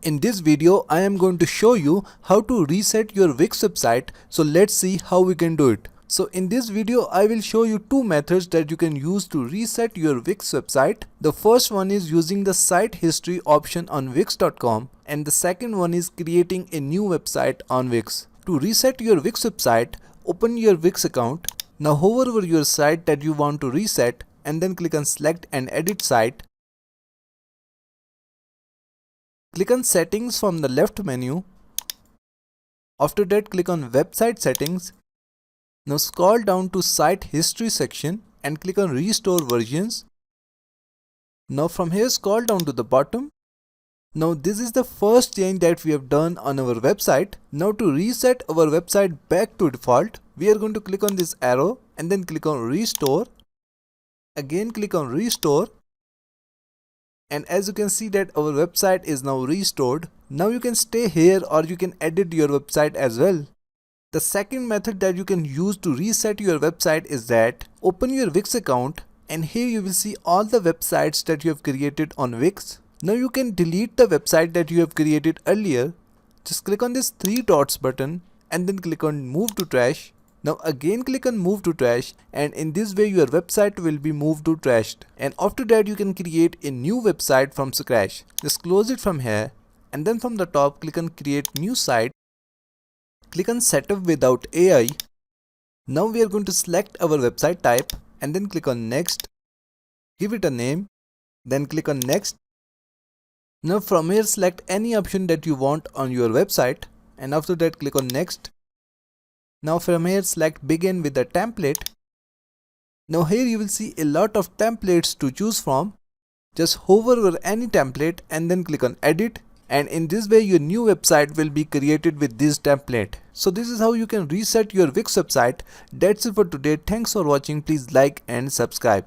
In this video, I am going to show you how to reset your Wix website. So let's see how we can do it. So in this video, I will show you two methods that you can use to reset your Wix website. The first one is using the site history option on wix.com, and the second one is creating a new website on Wix. To reset your Wix website, open your Wix account. Now hover over your site that you want to reset and then click on select and edit site. Click on settings from the left menu. After that, click on website settings. Now scroll down to site history section and click on restore versions. Now from here scroll down to the bottom. Now this is the first change that we have done on our website. Now to reset our website back to default, we are going to click on this arrow and then click on restore. Again click on restore. And as you can see that our website is now restored. Now you can stay here or you can edit your website as well. The second method that you can use to reset your website is that open your Wix account, and here you will see all the websites that you have created on Wix. Now you can delete the website that you have created earlier. Just click on this three dots button and then click on move to trash. Now again click on move to trash, and in this way your website will be moved to trashed. And after that you can create a new website from scratch. Just close it from here and then from the top click on create new site. Click on setup without AI. Now we are going to select our website type and then click on next. Give it a name, then click on next. Now from here select any option that you want on your website, and after that click on next. Now from here select begin with a template. Now here you will see a lot of templates to choose from. Just hover over any template and then click on edit, and in this way your new website will be created with this template. So this is how you can reset your Wix website. That's it for today. Thanks for watching. Please like and subscribe.